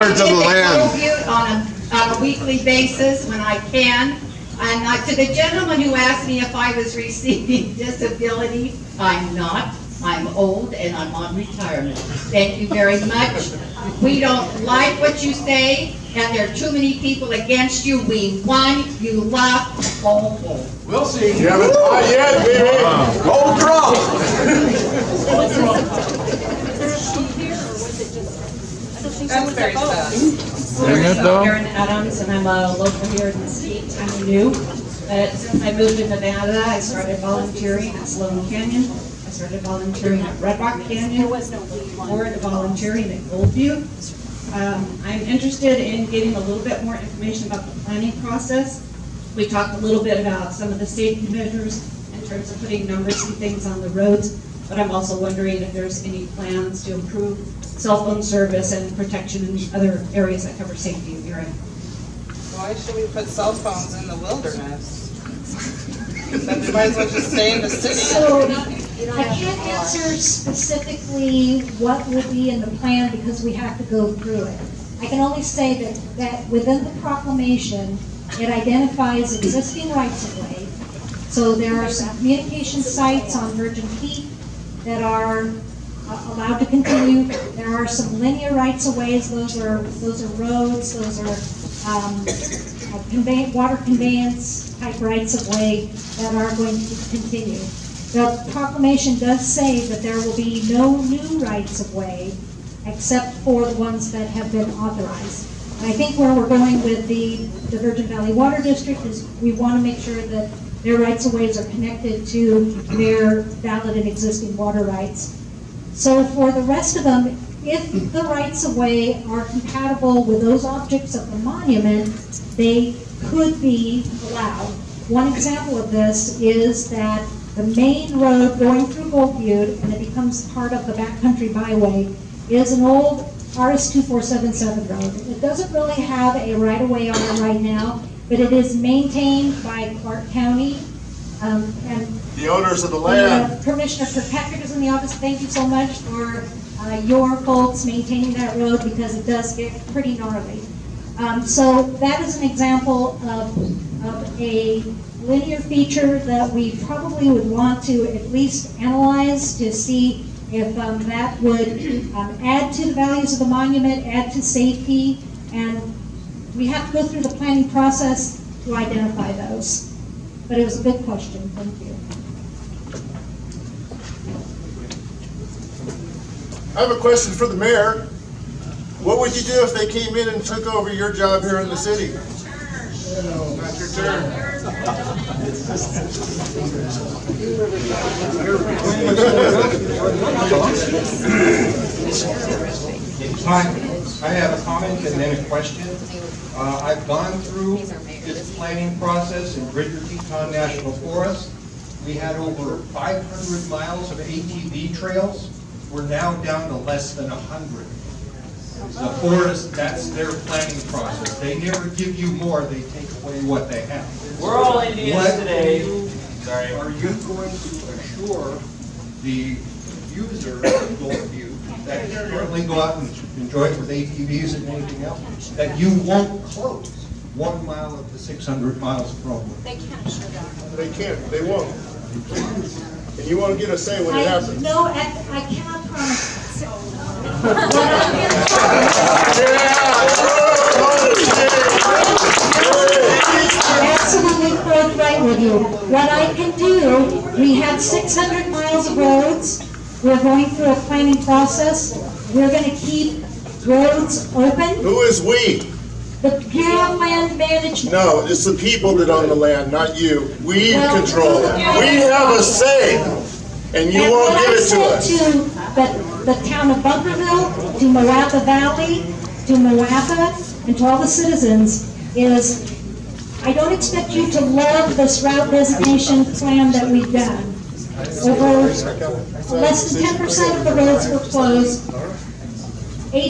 Of the land. On a weekly basis when I can. And to the gentleman who asked me if I was receiving disability, I'm not. I'm old and I'm on retirement. Thank you very much. We don't like what you say, and there are too many people against you. We won, you lost, go home. We'll see. You haven't tried yet, baby. Hold drop. That's very sad. I'm Karen Adams, and I'm a local here in the state. I'm new, but since I moved to Nevada, I started volunteering at Sloan Canyon. I started volunteering at Red Rock Canyon, or volunteering at Goldview. I'm interested in getting a little bit more information about the planning process. We talked a little bit about some of the safety measures in terms of putting numbers and things on the roads, but I'm also wondering if there's any plans to improve cell phone service and protection in other areas that cover safety in the area. Why should we put cell phones in the wilderness? Then we might as well just stay in the city. So, I can't answer specifically what will be in the plan because we have to go through it. I can only say that within the proclamation, it identifies existing rights-of-way. So there are some communication sites on Virgin Peak that are allowed to continue. There are some linear rights-of-ways. Those are roads. Those are water conveyance type rights-of-way that are going to continue. The proclamation does say that there will be no new rights-of-way except for the ones that have been authorized. And I think where we're going with the Virgin Valley Water District is we want to make sure that their rights-of-ways are connected to their valid and existing water rights. So for the rest of them, if the rights-of-way are compatible with those objects of the monument, they could be allowed. One example of this is that the main road going through Goldview, and it becomes part of the backcountry byway, is an old RS-2477 road. It doesn't really have a right-of-way on it right now, but it is maintained by Clark County. And The owners of the land. Commissioner Kirkpatrick is in the office. Thank you so much for your folks maintaining that road because it does get pretty gnarly. So that is an example of a linear feature that we probably would want to at least analyze to see if that would add to the values of the monument, add to safety, and we have to go through the planning process to identify those. But it was a good question. Thank you. I have a question for the mayor. What would you do if they came in and took over your job here in the city? Not your turn. Hi, I have a comment and then a question. I've gone through this planning process in Greater Teton National Forest. We had over 500 miles of ATV trails. We're now down to less than 100. The forest, that's their planning process. They never give you more, they take away what they have. We're all Indians today. Sorry. Are you going to assure the user of Goldview that currently go out and enjoy it with ATVs and anything else, that you won't close 1 mile of the 600 miles of roadway? They can't assure that. They can't. They won't. And you won't get a say when it happens. No, I cannot promise. Absolutely right with you. What I can do, we have 600 miles of roads. We're going through a planning process. We're going to keep roads open. Who is we? The Bureau of Land Management. No, it's the people that own the land, not you. We control it. We have a say, and you won't give it to us. To the town of Bunkerville, to Moapa Valley, to Moapa, and to all the citizens is, I don't expect you to love this route designation plan that we've done. Over less than 10% of the roads were closed.